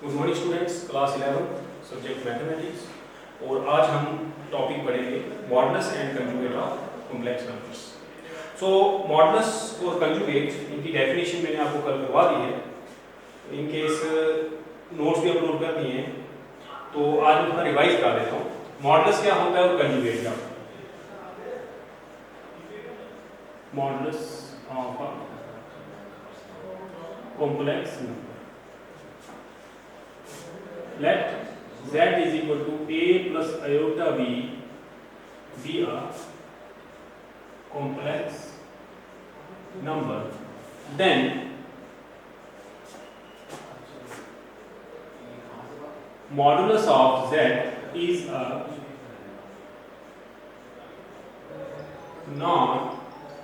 Good morning students, class 11 subject mathematics. और आज हम टॉपिक पढ़ेंगे modulus and conjugate of complex numbers. So modulus और कंजुगेट इनकी डेफिनेशन मैंने आपको कल करवा दी है, इन केस नोट्स भी अपलोड कर दिए हैं, तो आज मैं थोड़ा रिवाइज करा देता हूँ। मॉडुलस क्या होता है और कंजुगेट क्या होता है। Modulus of a complex number, let z is equal to a plus iota b be a complex number, then modulus of z is a non-negative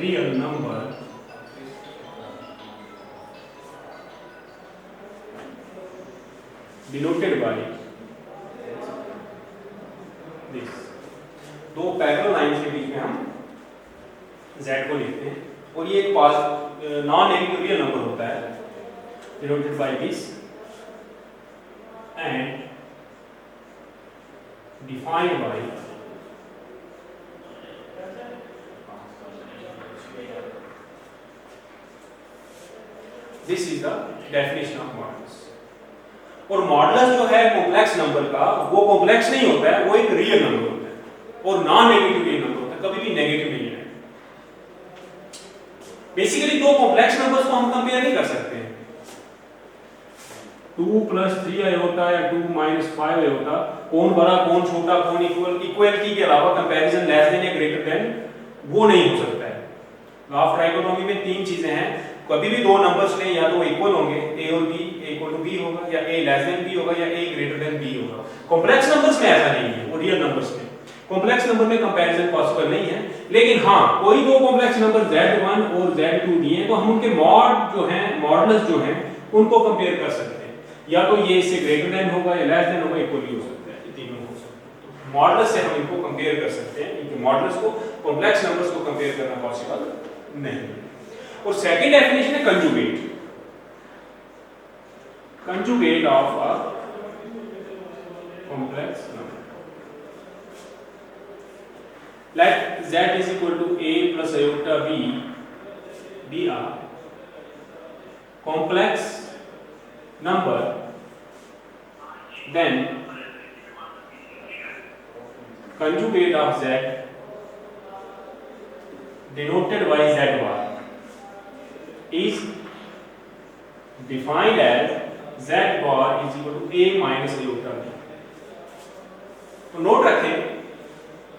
real number denoted by this। दो parallel lines के बीच में हम z को लिखते हैं और ये एक नॉन नेगेटिव रियल नंबर होता है denoted by this and defined by this is the definition of modulus। और मॉडुलस जो है कॉम्प्लेक्स नंबर का, वो कॉम्प्लेक्स नहीं होता है, वो एक रियल नंबर होता है और नॉन नेगेटिव रियल नंबर होता है, कभी भी नेगेटिव नहीं है। बेसिकली दो कॉम्प्लेक्स नंबर्स को हम कंपेयर नहीं कर सकते। 2 + 3 आयोटा या 2 - 5 आयोटा, कौन बड़ा कौन छोटा कौन इक्वल, इक्वलिटी के अलावा कंपैरिजन लेस देन या ग्रेटर देन वो नहीं हो सकता है। ग्राफ ट्राइकोटोमी में तीन चीजें हैं, कभी भी दो नंबर्स लें या तो इक्वल होंगे, a और b इक्वल टू b होगा, या a लेस देन b होगा, या a ग्रेटर देन b होगा। कॉम्प्लेक्स नंबर्स में ऐसा नहीं है, वो रियल नंबर्स में कॉम्प्लेक्स नंबर में कंपैरिजन पॉसिबल नहीं है। लेकिन हाँ, कोई दो कॉम्प्लेक्स नंबर z1 और z2 दिए तो हम उनके मॉड जो हैं, मॉडुलस जो हैं, उनको कंपेयर कर सकते हैं। या तो ये इससे ग्रेटर देन होगा या लेस देन होगा, इक्वल हो सकता है, ये तीनों हो सकते हैं। तो मॉडुलस से हम इनको कंपेयर कर सकते हैं, इनके मॉडुलस को कॉम्प्लेक्स नंबर्स को कंपेयर करना पॉसिबल नहीं है। और सेकंड डेफिनेशन है conjugate. Conjugate of a complex number, let z is equal to a plus iota b be a complex number, then conjugate of z denoted by z bar is defined as z bar is equal to a minus iota b। तो note रखें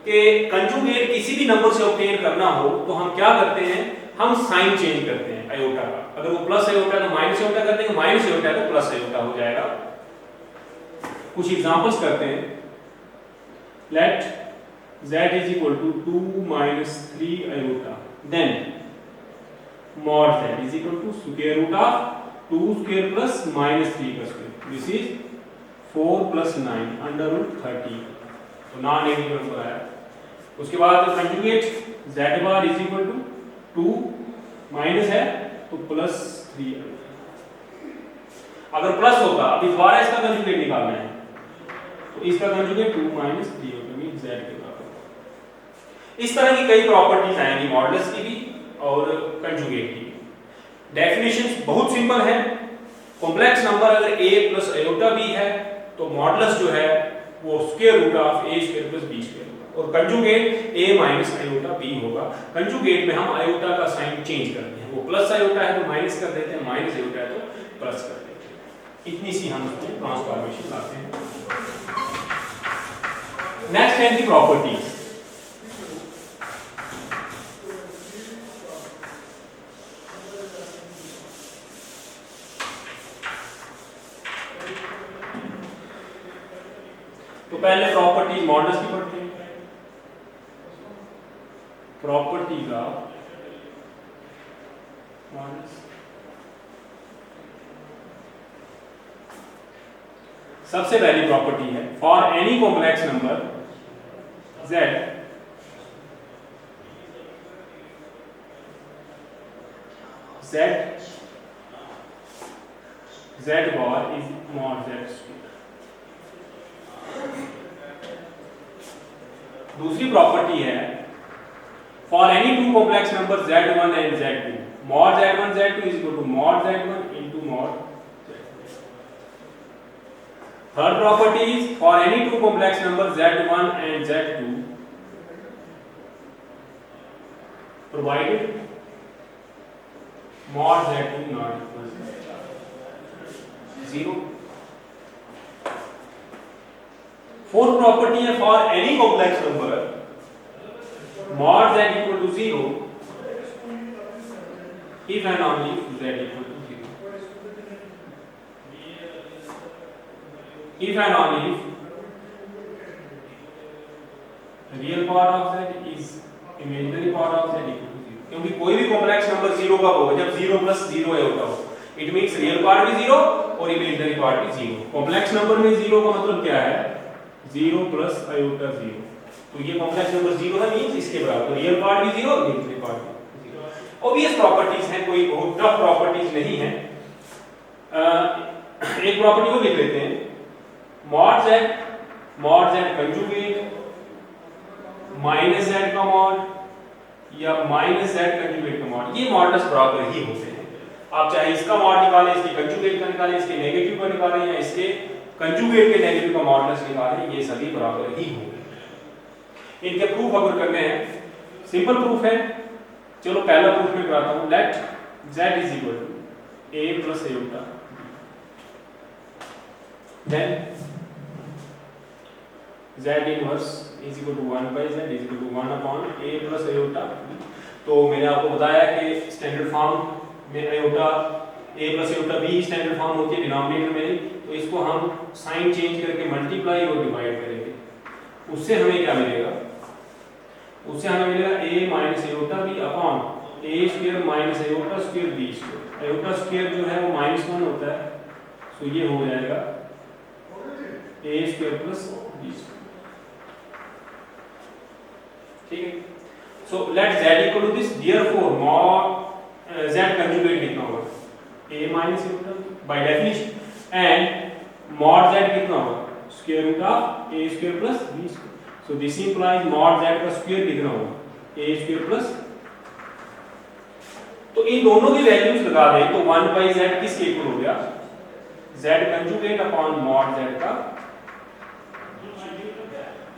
कि conjugate किसी भी number से obtain करना हो तो हम क्या करते हैं, हम साइन चेंज करते हैं आयोटा का। अगर वो प्लस आयोटा है तो माइनस आयोटा कर देंगे, माइनस आयोटा है तो प्लस आयोटा हो जाएगा। कुछ एग्जांपल्स करते हैं। Let z is equal to 2 - 3 iota, then mod z is equal to square root of 2 square plus minus 3 का square, this is 4 plus 9 under root 30, तो नॉन नेगेटिव नंबर आया। उसके बाद conjugate z bar is equal to 2 minus है तो plus 3। अगर plus होगा, अभी दोबारा इसका कंजुगेट निकालना है तो इसका कंजुगेट 2 - 3 होगा, मींस z के बराबर। इस तरह की कई प्रॉपर्टीज आएंगी मॉडुलस की भी और कंजुगेट की भी। डेफिनेशंस बहुत सिंपल है। कॉम्प्लेक्स नंबर अगर a plus iota b है तो मॉडुलस जो है वो square root of a square plus b square होगा, और conjugate a minus iota b होगा। कंजुगेट में हम आयोटा का साइन चेंज करते हैं, वो प्लस आयोटा है तो माइनस कर देते हैं, माइनस आयोटा है तो प्लस कर देते हैं। इतनी सी हम उसमें ट्रांसफॉर्मेशन लाते हैं। नेक्स्ट है दी प्रॉपर्टीज। तो पहले प्रॉपर्टीज मॉडुलस की पढ़ते हैं। Properties of modulus. सबसे पहली प्रॉपर्टी है, for any complex number z z Z bar is mod Z square. दूसरी प्रॉपर्टी है for any two complex numbers Z1 and Z2, mod Z1 Z2 is equal to mod Z1 into mod Z2. Third property is for any two complex numbers Z1 and Z2 provided mod Z2 not equal to 0. Fourth property है for any complex number mod Z equal to 0 if and only if Z equal to 0. If and only if real power of Z is imaginary power of Z equal to 0. क्योंकि कोई भी complex number 0 का होगा जब 0 plus 0 होता हो, it means real part भी 0 और इमेजिनरी पार्ट भी 0. कॉम्प्लेक्स नंबर में 0 का मतलब क्या है? 0 प्लस आयोटा 0. तो ये कॉम्प्लेक्स नंबर 0 है, मींस इसके बराबर रियल पार्ट भी 0 और इमेजिनरी पार्ट भी 0. ऑब्वियस प्रॉपर्टीज हैं, कोई बहुत टफ प्रॉपर्टीज नहीं है. एक प्रॉपर्टी को लिख लेते हैं, mod Z conjugate minus Z का मॉड या माइनस Z कंजुगेट का मॉड, ये मॉडल्स बराबर ही होते हैं. आप चाहे इसका मॉड निकालें, इसके कंजुगेट का निकालें, इसके नेगेटिव का निकालें या इसके कंजुगेट के नेगेटिव का मॉडल्स निकालें, ये सभी बराबर ही होंगे. इनके प्रूफ अगर करने हैं, सिंपल प्रूफ है. चलो पहला प्रूफ में कराता हूं. Let Z is equal to a plus iota, then Z inverse is equal to 1 by Z is equal to 1 upon a plus iota. तो मैंने आपको बताया कि स्टैंडर्ड फॉर्म में iota a plus iota b standard form होती है denominator में, तो इसको हम साइन चेंज करके मल्टीप्लाई और डिवाइड करेंगे. उससे हमें क्या मिलेगा? उससे हमें मिलेगा a minus iota b upon a square minus iota square b square. Iota square जो है वो -1 होता है, तो ये हो जाएगा a square plus b square. ठीक है. So let Z equal to this, therefore mod Z conjugate कितना होगा? a minus iota by definition, and mod Z कितना होगा? Square root of a square plus b square. So this implies mod Z का square कितना होगा? a square plus. तो इन दोनों की वैल्यूज लगा दें तो 1 बाई Z किसके इक्वल हो गया? Z conjugate upon mod Z का.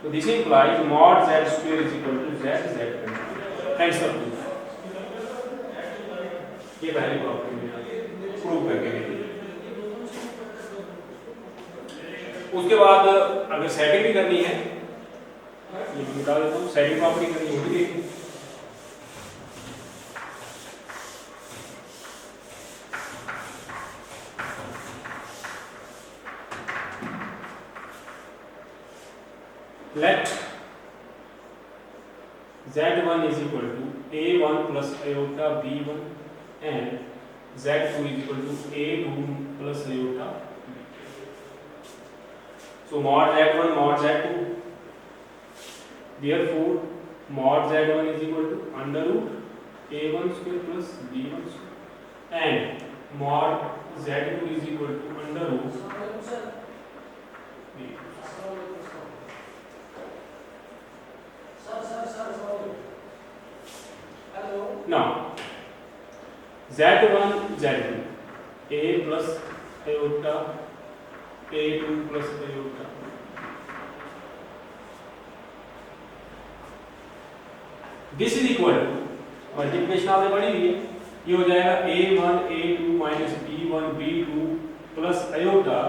So this implies mod Z square is equal to Z conjugate. Thanks for proof. ये पहली प्रॉपर्टी में प्रूव करके देखिए. उसके बाद अगर सेटिंग भी करनी है, ये बता देता हूँ, सेटिंग प्रॉपर्टी करनी होगी. देखिए let Z1 is equal to A1 plus iota B1 and Z2 is equal to A2 plus iota B2. So mod Z1 mod Z2, therefore mod Z1 is equal to under root A1 square plus B1 square and mod Z2 is equal to under root B2. Now Z1 Z2 a plus iota a2 plus iota. This is equal to multiplication आपने पढ़ी हुई है, ये हो जाएगा a1 a2 minus b1 b2 plus iota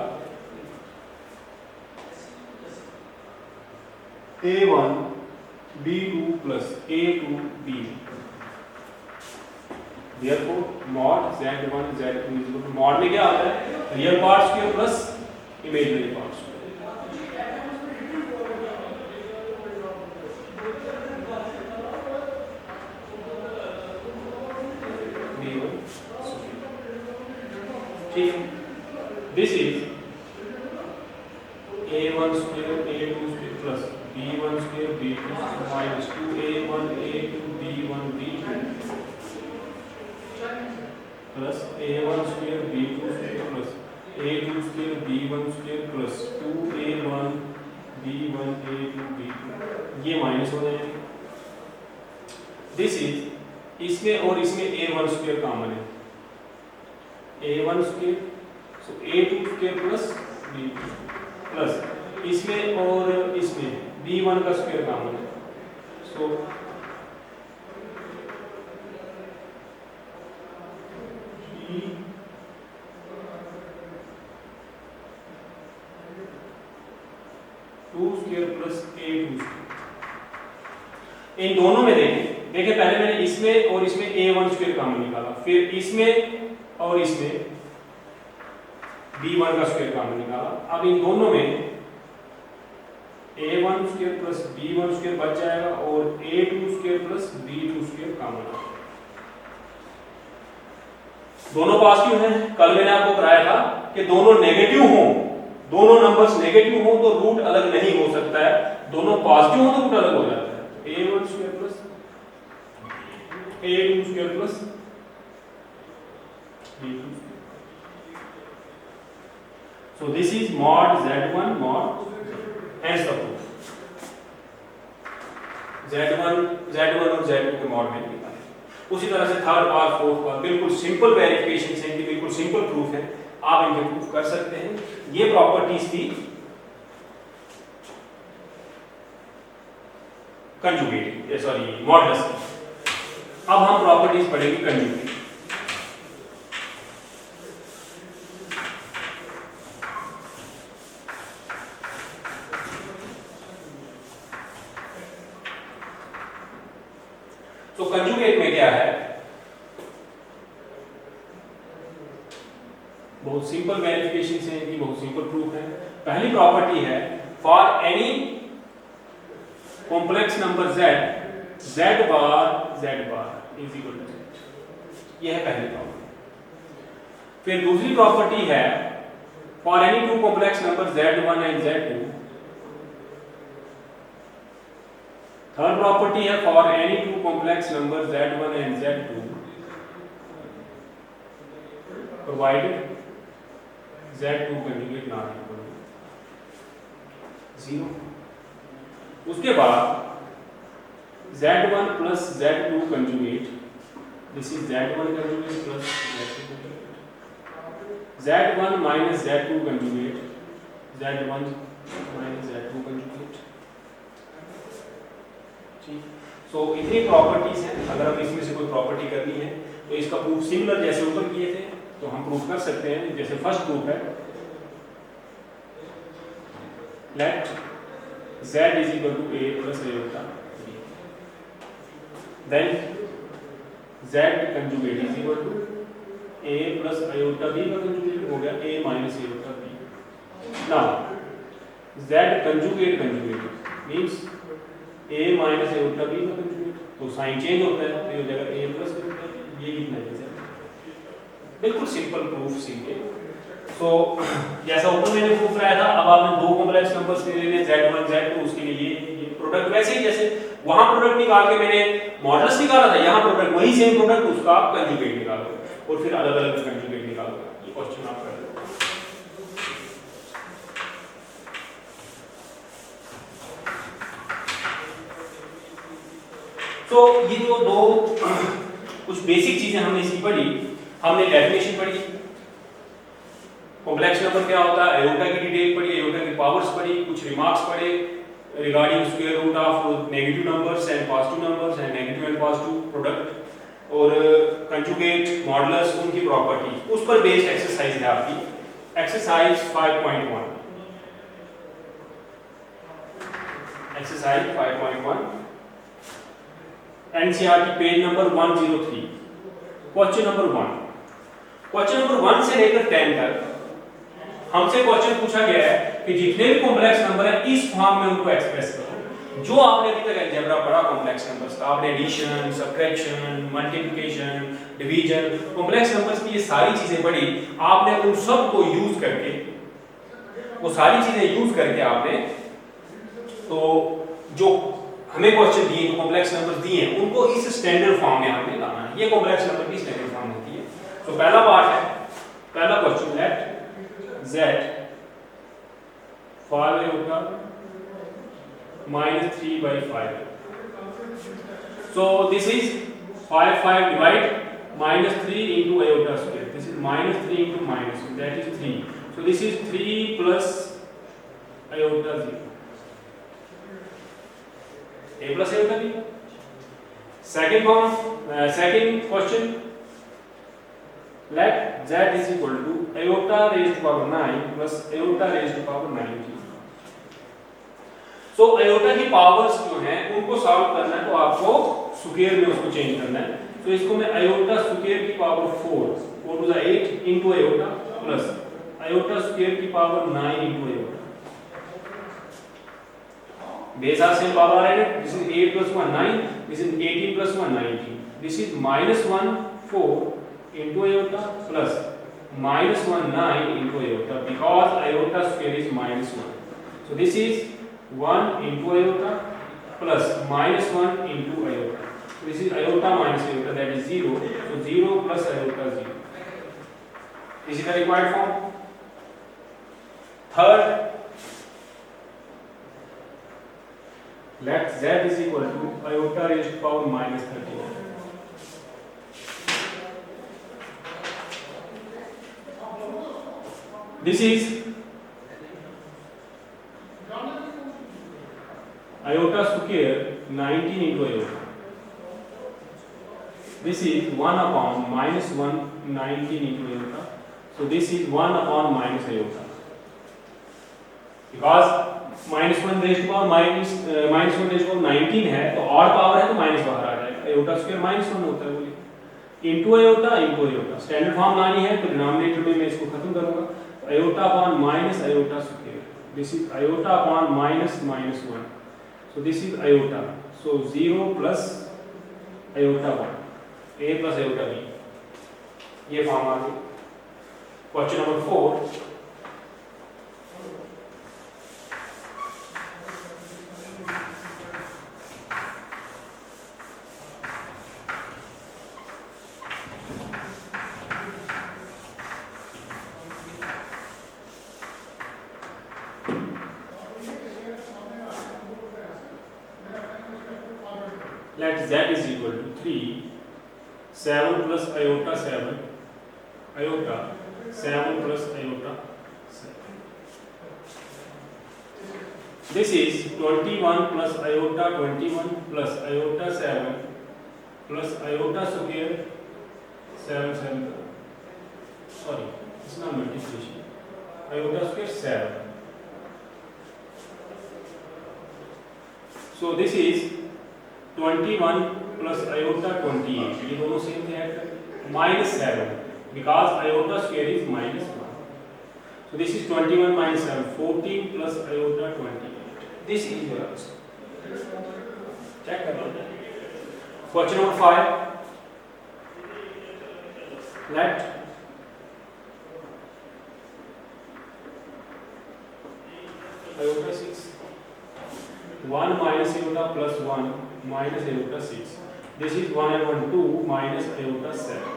a1 b2 plus a2 b. Therefore mod Z1 Z2 is equal to, mod में क्या आता है? Real part square plus imaginary part square. ठीक है. This is a1 square a2 square plus b1 square b2 minus 2a1 a2 b1 b2 plus a1 square b2 square plus a2 square b1 square plus 2a1 b1 a2 b2, ये minus हो जाएंगे। This is इसमें और इसमें a1 square common है, a1 square, so a2 square plus b2 plus इसमें और इसमें b1 का स्क्वायर कॉमन है, so b2 square plus a2 square. इन दोनों में देखिए पहले मैंने इसमें और इसमें a1 स्क्वायर कॉमन निकाला, फिर इसमें और इसमें b1 का स्क्वायर कॉमन निकाला। अब इन दोनों में a1 square plus b1 square बच जाएगा और a2 square plus b2 square common आएगा। दोनों पॉजिटिव हैं। कल मैंने आपको कराया था कि दोनों नेगेटिव हों, दोनों नंबर्स नेगेटिव हों तो रूट अलग नहीं हो सकता है, दोनों पॉजिटिव हों तो रूट अलग हो जाता है। a1 square plus a2 square plus b2 square. So this is mod z1 mod, hence the proof z1 और z2 के मॉड में निकाले। उसी तरह से थर्ड और फोर्थ का बिल्कुल सिंपल वेरिफिकेशन है, इनके बिल्कुल सिंपल प्रूफ है, आप इनके प्रूफ कर सकते हैं। ये प्रॉपर्टीज थी कंजुगेट, सॉरी मॉडुलस की। अब हम प्रॉपर्टीज पढ़ेंगे कंजुगेट। तो कंजुगेट में क्या है, बहुत सिंपल वेरिफिकेशन है इनकी, बहुत सिंपल प्रूफ है। पहली प्रॉपर्टी है for any complex number z bar is equal to z, यह है पहली प्रॉपर्टी। फिर दूसरी प्रॉपर्टी है for any two complex number z1 and z2। Third property है for any two complex number z1 and z2 प्रोवाइडेड z2 conjugate not equal to 0। उसके बाद z1 plus z2 conjugate, this is z1 conjugate plus z2 conjugate, z1 minus z2 conjugate, z1 minus z2 conjugate. सो इतनी properties हैं। अगर हम इसमें से कोई प्रॉपर्टी करनी है तो इसका प्रूफ सिमिलर जैसे ऊपर किए थे तो हम प्रूफ कर सकते हैं। जैसे फर्स्ट प्रूफ है let z is equal to a plus iota, then z conjugate is equal to a plus iota b का कंजुगेट हो गया a minus iota b। Now z conjugate means a minus iota b का conjugate, तो sign change होता है तो ये हो जाएगा a प्लस आयोटा b। ये कितना है, बिल्कुल सिंपल प्रूफ सीखे। तो जैसा ऊपर मैंने प्रूफ कराया था, अब आपने दो कॉम्प्लेक्स नंबर्स के लिए z1 z2, उसके लिए ये प्रोडक्ट वैसे ही जैसे वहां प्रोडक्ट निकाल के मैंने मॉडुलस निकाला था, यहाँ प्रोडक्ट वही सेम प्रोडक्ट, उसका आप कंजुगेट निकालो और फिर अलग अलग कंजुगेट निकालो। ये क्वेश्चन आप कर लो। तो ये जो दो कुछ बेसिक चीजें हमने इसकी पढ़ी, हमने डेफिनेशन पढ़ी, कॉम्प्लेक्स नंबर क्या होता है, आयोटा की डिटेल पढ़ी, आयोटा की पावर्स पढ़ी, कुछ रिमार्क्स पढ़े regarding square root of negative numbers and positive numbers and negative and positive product और कंजुगेट मॉडुलस, उनकी प्रॉपर्टी, उस पर बेस्ड एक्सरसाइज है आपकी exercise 5.1। Exercise 5.1 NCERT page number 103। Question number 1, question number 1 से लेकर 10 तक हमसे क्वेश्चन पूछा गया है कि जितने भी कॉम्प्लेक्स नंबर है इस फॉर्म में उनको एक्सप्रेस करो। जो आपने अभी तक अलजेब्रा पढ़ा कॉम्प्लेक्स नंबर्स का, आपने addition, subtraction, multiplication, division, complex numbers की ये सारी चीजें पढ़ी, आपने उन सब को यूज करके, वो सारी चीजें यूज करके आपने तो जो हमें क्वेश्चन दिए, जो कॉम्प्लेक्स नंबर्स दिए हैं, उनको इस स्टैंडर्ड फॉर्म में हमने लाना है। ये कॉम्प्लेक्स नंबर की स्टैंडर्ड फॉर्म होती है। तो पहला पार्ट है, पहला question, late z 5 iota minus 3 by 5. So this is 5 divide minus 3 into iota square. This is minus 3 into minus 2, that is 3. So this is 3 plus iota 0. A plus iota B. Second question. Let z is equal to iota raised to power 9 plus iota raised to power 19. So iota की powers जो हैं उनको solve करना है तो आपको square में उसको चेंज करना है. तो इसको मैं iota स्क्वायर की power 4 to the 8 into iota plus iota square की power 9 into iota. Base are same power आ रहे हैं. This is 8 plus 1 9. This is 18 plus 1 19. This is minus 1 4 into iota plus minus 1 9 into iota because iota square is minus 1. So this is 1 into iota plus minus 1 into iota. So this is iota minus iota, that is 0. So 0 plus iota 0. This is the required form. Third, let z is equal to iota raised to power minus 13. This is iota square 19 into iota. This is 1 upon minus 1 19 into iota. So this is 1 upon minus iota. Because minus 1 raised to power minus 1 raised to power 19 है तो और power है तो minus बाहर आ जाएगा. iota square minus 1 होता है बोलिए. into iota. स्टैंडर्ड फॉर्म लानी है तो डिनोमिनेटर में मैं इसको खत्म करूंगा. iota upon minus iota square. This is iota upon minus 1. So this is iota. So 0 plus iota 1. A plus iota B. ये फॉर्म आ गई. Question number 4. Let z is equal to 3 7 plus iota 7 iota 7 plus iota 7. This is 21 plus iota 21 plus iota 7 plus iota square 7 sorry, it's not multiplication. Iota square 7. So this is 21 plus iota 28. ये दोनों same थे add करके minus 7 because iota square is minus 1. So this is 21 minus 7 14 plus iota 28. This is your answer. Check कर लो. Question number 5. Let iota 6 1 minus iota plus 1 minus iota 6. This is 1 and 1 2 minus iota 7.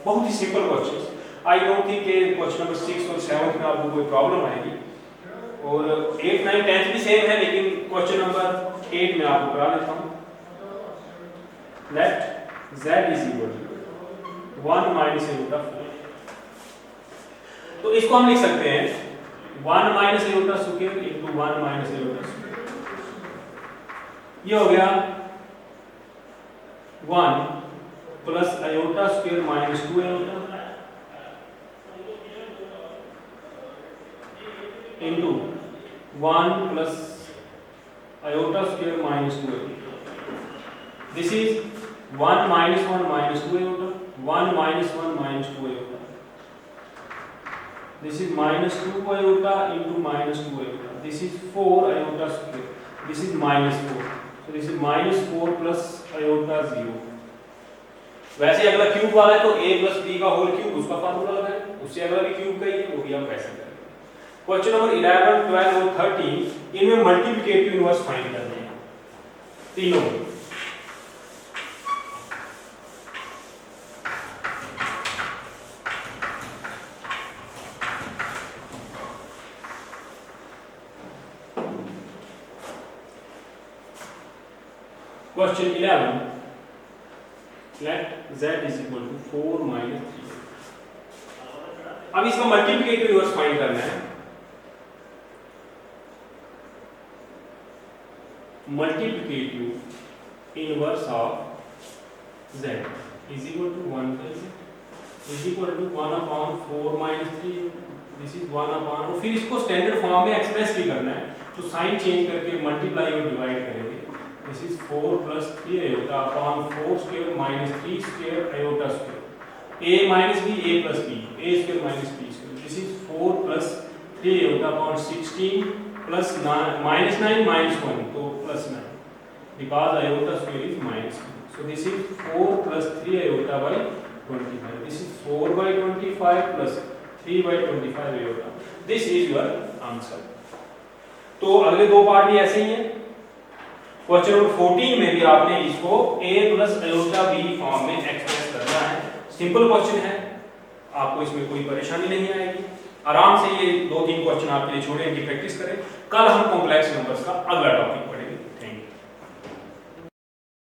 बहुत ही simple question. I don't think कि question number 6 और 7 में आपको कोई problem आएगी. और 8 9 10 भी सेम है लेकिन क्वेश्चन नंबर 8 में आपको करा देता हूँ. Let z is equal to 1 minus iota 4. तो इसको हम लिख सकते हैं 1 minus iota square into 1 minus iota square. ये हो गया 1 plus iota square minus 2 iota into 1 plus iota square minus 2 iota. This is 1 minus 1 minus 2 iota. 1 minus 1 minus 2 iota. This is minus 2 iota into minus 2 iota. This is 4 iota square. This is minus 4. So this is minus 4 plus iota 0. वैसे अगला cube वाला है तो a plus b का whole cube उसका formula लगाएं. उससे अगला भी क्यूब का ही है वो भी हम कैसे करेंगे. क्वेश्चन नंबर 11 12 और 13 इनमें मल्टीप्लिकेटिव इनवर्स फाइंड करने हैं तीनों. Question 11, let z is equal to 4 minus 3। अब इसका मल्टीप्लिकेटिव इनवर्स फाइंड करना है। Multiplicative inverse of z is equal to 1 plus is equal to 1 upon 4 minus 3, this is 1 upon, और फिर इसको स्टैंडर्ड फॉर्म में एक्सप्रेस भी करना है, तो साइन चेंज करके मल्टीप्लाई और डिवाइड करेंगे। This is 4 plus 3 iota upon 4 square minus 3 square iota square. A minus b, a plus b, a square minus b square. This is 4 plus 3 iota upon 16 plus 9 minus 9 minus 1, so plus 9. Because iota square is minus 1. So this is 4 plus 3 iota by 25. This is 4 by 25 plus 3 by 25 iota. This is your answer. तो अगले दो part भी ऐसे ही हैं। Question number 14 में भी आपने इसको a plus iota b form में एक्सप्रेस करना है। सिंपल क्वेश्चन है, आपको इसमें कोई परेशानी नहीं आएगी। आराम से ये 2-3 क्वेश्चन आपके लिए छोड़े, इनकी प्रैक्टिस करें। कल हम कॉम्प्लेक्स नंबर्स का अगला टॉपिक पढ़ेंगे।